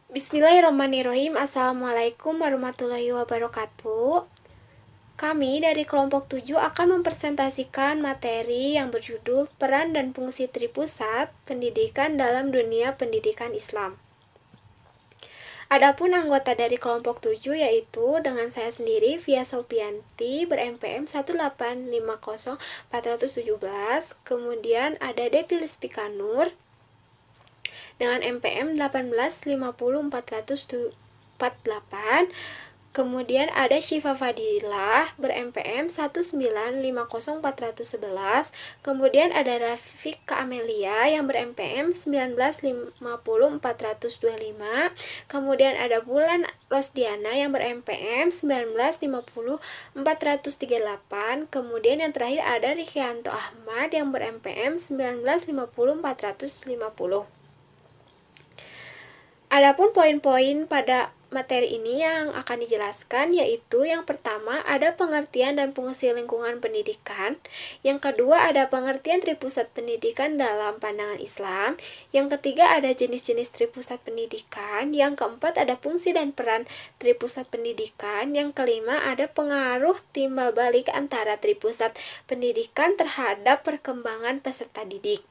Bismillahirrahmanirrahim. Assalamualaikum warahmatullahi wabarakatuh. Kami dari kelompok 7 akan mempresentasikan materi yang berjudul Peran dan Fungsi Tripusat Pendidikan dalam Dunia Pendidikan Islam. Adapun anggota dari kelompok 7 yaitu dengan saya sendiri Via Sopianti ber-MPM 1850417, kemudian ada Depi Lispikanur dengan MPM 1850448, kemudian ada Syifa Fadilah ber-MPM 1950411, kemudian ada Rafiq Amelia yang ber-MPM 1950425, kemudian ada Bulan Rosdiana yang ber-MPM 1950438, kemudian yang terakhir ada Rikyanto Ahmad yang ber-MPM 1950450. Adapun poin-poin pada materi ini yang akan dijelaskan yaitu yang pertama ada pengertian dan fungsi lingkungan pendidikan, yang kedua ada pengertian tripusat pendidikan dalam pandangan Islam, yang ketiga ada jenis-jenis tripusat pendidikan, yang keempat ada fungsi dan peran tripusat pendidikan, yang kelima ada pengaruh timbal balik antara tripusat pendidikan terhadap perkembangan peserta didik.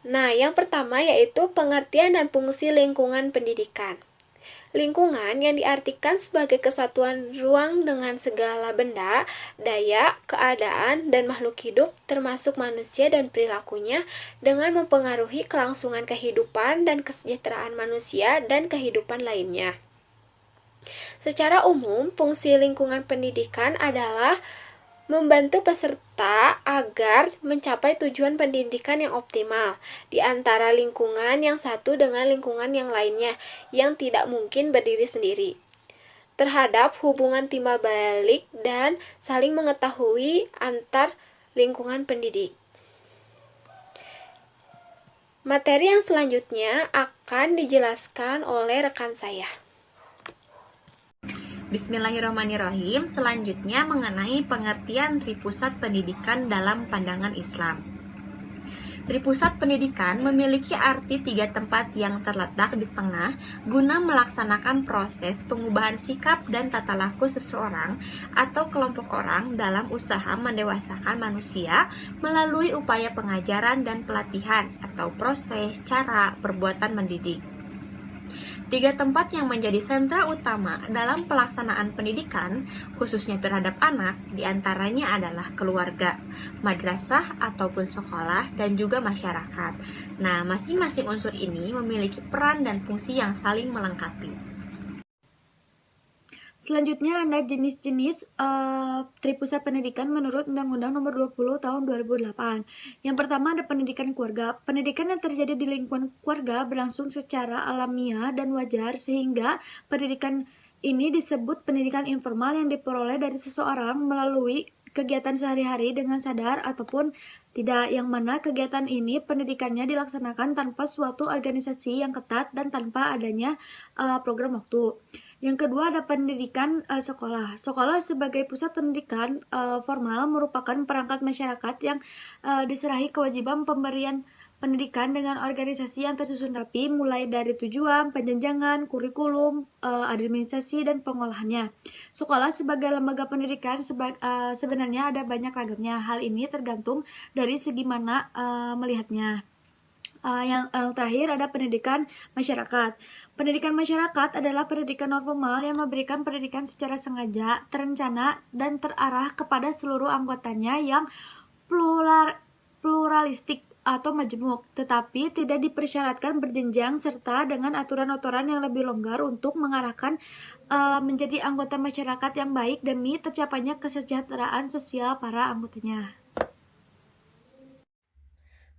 Nah, yang pertama yaitu pengertian dan fungsi lingkungan pendidikan. Lingkungan yang diartikan sebagai kesatuan ruang dengan segala benda, daya, keadaan, dan makhluk hidup termasuk manusia dan perilakunya dengan mempengaruhi kelangsungan kehidupan dan kesejahteraan manusia dan kehidupan lainnya. Secara umum, fungsi lingkungan pendidikan adalah membantu peserta agar mencapai tujuan pendidikan yang optimal di antara lingkungan yang satu dengan lingkungan yang lainnya yang tidak mungkin berdiri sendiri, terhadap hubungan timbal balik dan saling mengetahui antar lingkungan pendidik. Materi yang selanjutnya akan dijelaskan oleh rekan saya. Bismillahirrahmanirrahim. Selanjutnya mengenai pengertian tripusat pendidikan dalam pandangan Islam. Tripusat pendidikan memiliki arti tiga tempat yang terletak di tengah guna melaksanakan proses pengubahan sikap dan tata laku seseorang atau kelompok orang dalam usaha mendewasakan manusia melalui upaya pengajaran dan pelatihan atau proses cara perbuatan mendidik. Tiga tempat yang menjadi sentra utama dalam pelaksanaan pendidikan, khususnya terhadap anak, diantaranya adalah keluarga, madrasah ataupun sekolah, dan juga masyarakat. Nah, masing-masing unsur ini memiliki peran dan fungsi yang saling melengkapi. Selanjutnya ada jenis-jenis tripusat pendidikan menurut Undang-Undang Nomor 20 Tahun 2008. Yang pertama ada pendidikan keluarga. Pendidikan yang terjadi di lingkungan keluarga berlangsung secara alamiah dan wajar sehingga pendidikan ini disebut pendidikan informal yang diperoleh dari seseorang melalui kegiatan sehari-hari dengan sadar ataupun tidak, yang mana kegiatan ini pendidikannya dilaksanakan tanpa suatu organisasi yang ketat dan tanpa adanya program waktu. Yang kedua ada pendidikan sekolah. Sekolah sebagai pusat pendidikan formal merupakan perangkat masyarakat yang diserahi kewajiban pemberian pendidikan dengan organisasi yang tersusun rapi mulai dari tujuan, penjenjangan, kurikulum, administrasi, dan pengolahannya. Sekolah sebagai lembaga pendidikan sebenarnya ada banyak ragamnya. Hal ini tergantung dari segi mana melihatnya. Yang terakhir ada pendidikan masyarakat. Pendidikan masyarakat adalah pendidikan non formal yang memberikan pendidikan secara sengaja, terencana, dan terarah kepada seluruh anggotanya yang pluralistik atau majemuk, tetapi tidak dipersyaratkan berjenjang serta dengan aturan-aturan yang lebih longgar untuk mengarahkan menjadi anggota masyarakat yang baik demi tercapainya kesejahteraan sosial para anggotanya.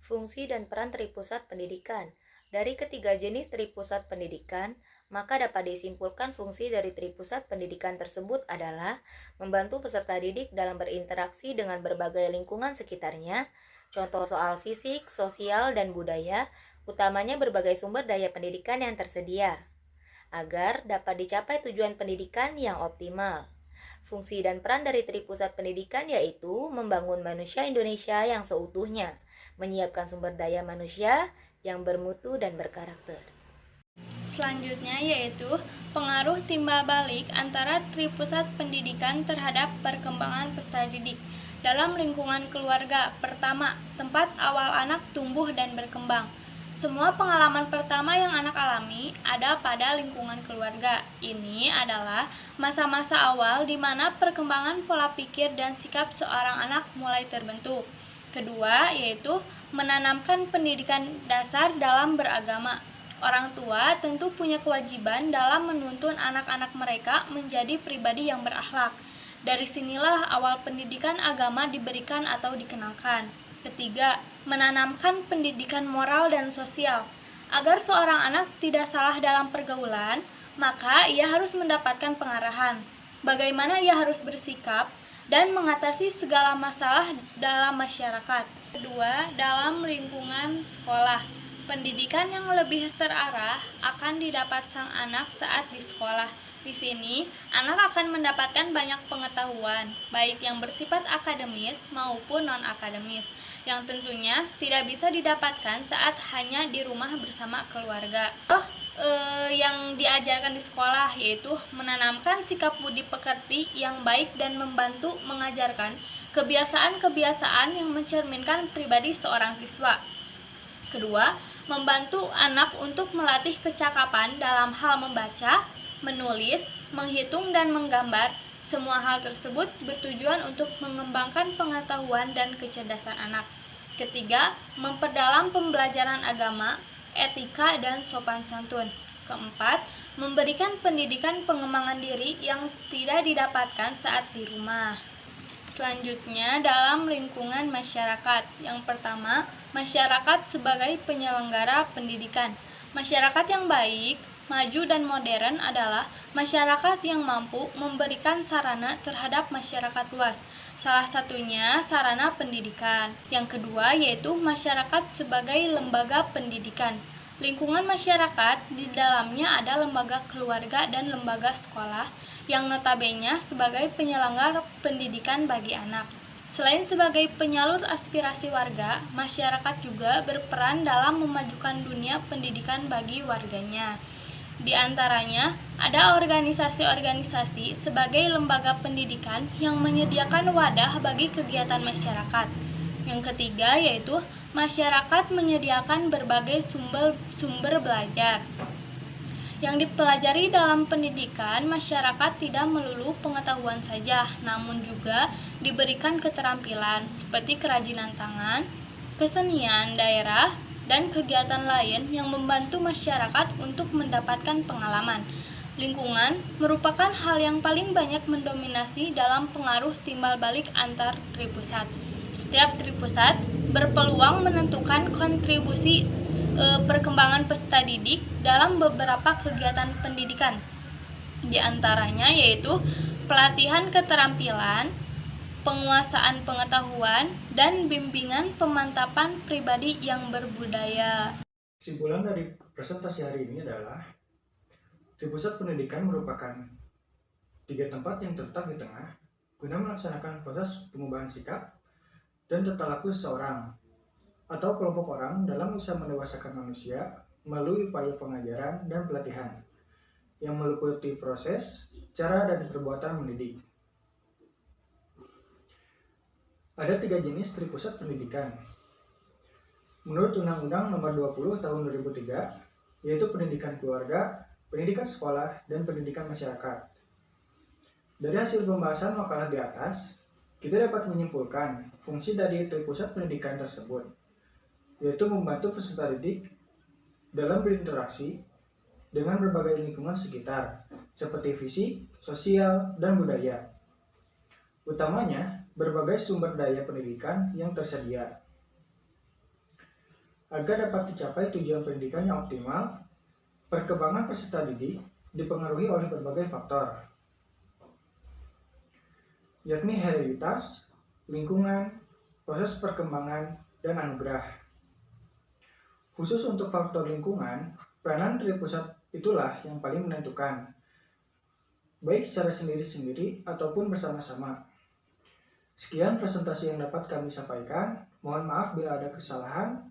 Fungsi dan peran tripusat pendidikan. Dari ketiga jenis tripusat pendidikan, maka dapat disimpulkan fungsi dari tripusat pendidikan tersebut adalah membantu peserta didik dalam berinteraksi dengan berbagai lingkungan sekitarnya, contoh soal fisik, sosial, dan budaya, utamanya berbagai sumber daya pendidikan yang tersedia, agar dapat dicapai tujuan pendidikan yang optimal. Fungsi dan peran dari tripusat pendidikan yaitu membangun manusia Indonesia yang seutuhnya, menyiapkan sumber daya manusia yang bermutu dan berkarakter. Selanjutnya yaitu pengaruh timbal balik antara tripusat pendidikan terhadap perkembangan peserta didik dalam lingkungan keluarga. Pertama, tempat awal anak tumbuh dan berkembang. Semua pengalaman pertama yang anak alami ada pada lingkungan keluarga. Ini adalah masa-masa awal di mana perkembangan pola pikir dan sikap seorang anak mulai terbentuk. Kedua, yaitu menanamkan pendidikan dasar dalam beragama. Orang tua tentu punya kewajiban dalam menuntun anak-anak mereka menjadi pribadi yang berakhlak. Dari sinilah awal pendidikan agama diberikan atau dikenalkan. Ketiga, menanamkan pendidikan moral dan sosial. Agar seorang anak tidak salah dalam pergaulan, maka ia harus mendapatkan pengarahan. Bagaimana ia harus bersikap dan mengatasi segala masalah dalam masyarakat. Kedua, dalam lingkungan sekolah. Pendidikan yang lebih terarah akan didapat sang anak saat di sekolah. Di sini, anak akan mendapatkan banyak pengetahuan, baik yang bersifat akademis maupun non-akademis, yang tentunya tidak bisa didapatkan saat hanya di rumah bersama keluarga. Yang diajarkan di sekolah yaitu menanamkan sikap budi pekerti yang baik dan membantu mengajarkan kebiasaan-kebiasaan yang mencerminkan pribadi seorang siswa. Kedua, membantu anak untuk melatih kecakapan dalam hal membaca, menulis, menghitung, dan menggambar. Semua hal tersebut bertujuan untuk mengembangkan pengetahuan dan kecerdasan anak. Ketiga, memperdalam pembelajaran agama, etika, dan sopan santun. Keempat, memberikan pendidikan pengembangan diri yang tidak didapatkan saat di rumah. Selanjutnya, dalam lingkungan masyarakat. Yang pertama, masyarakat sebagai penyelenggara pendidikan. Masyarakat yang baik, maju, dan modern adalah masyarakat yang mampu memberikan sarana terhadap masyarakat luas. Salah satunya sarana pendidikan. Yang kedua yaitu masyarakat sebagai lembaga pendidikan. Lingkungan masyarakat di dalamnya ada lembaga keluarga dan lembaga sekolah yang notabene sebagai penyelenggar pendidikan bagi anak. Selain sebagai penyalur aspirasi warga, masyarakat juga berperan dalam memajukan dunia pendidikan bagi warganya. Di antaranya, ada organisasi-organisasi sebagai lembaga pendidikan yang menyediakan wadah bagi kegiatan masyarakat. Yang ketiga yaitu masyarakat menyediakan berbagai sumber belajar. Yang dipelajari dalam pendidikan, masyarakat tidak melulu pengetahuan saja, namun juga diberikan keterampilan seperti kerajinan tangan, kesenian daerah, dan kegiatan lain yang membantu masyarakat untuk mendapatkan pengalaman. Lingkungan merupakan hal yang paling banyak mendominasi dalam pengaruh timbal balik antar tripusat. Setiap tripusat berpeluang menentukan kontribusi perkembangan peserta didik dalam beberapa kegiatan pendidikan. Di antaranya yaitu pelatihan keterampilan, penguasaan pengetahuan, dan bimbingan pemantapan pribadi yang berbudaya. Kesimpulan dari presentasi hari ini adalah tripusat pendidikan merupakan 3 tempat yang terletak di tengah guna melaksanakan proses pengubahan sikap dan tata laku seseorang atau kelompok orang dalam usaha mendewasakan manusia melalui upaya pengajaran dan pelatihan yang meliputi proses, cara, dan perbuatan mendidik. Ada 3 jenis tripusat pendidikan. Menurut Undang-Undang Nomor 20 Tahun 2003, yaitu pendidikan keluarga, pendidikan sekolah, dan pendidikan masyarakat. Dari hasil pembahasan makalah di atas, kita dapat menyimpulkan fungsi dari tripusat pendidikan tersebut, yaitu membantu peserta didik dalam berinteraksi dengan berbagai lingkungan sekitar, seperti fisik, sosial, dan budaya. Utamanya, berbagai sumber daya pendidikan yang tersedia. Agar dapat dicapai tujuan pendidikan yang optimal, perkembangan peserta didik dipengaruhi oleh berbagai faktor, yakni hereditas, lingkungan, proses perkembangan, dan anugerah. Khusus untuk faktor lingkungan, peranan tripusat itulah yang paling menentukan, baik secara sendiri-sendiri ataupun bersama-sama. Sekian presentasi yang dapat kami sampaikan. Mohon maaf bila ada kesalahan.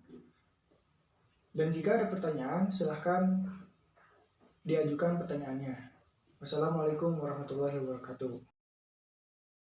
Dan jika ada pertanyaan, silahkan diajukan pertanyaannya. Wassalamualaikum warahmatullahi wabarakatuh.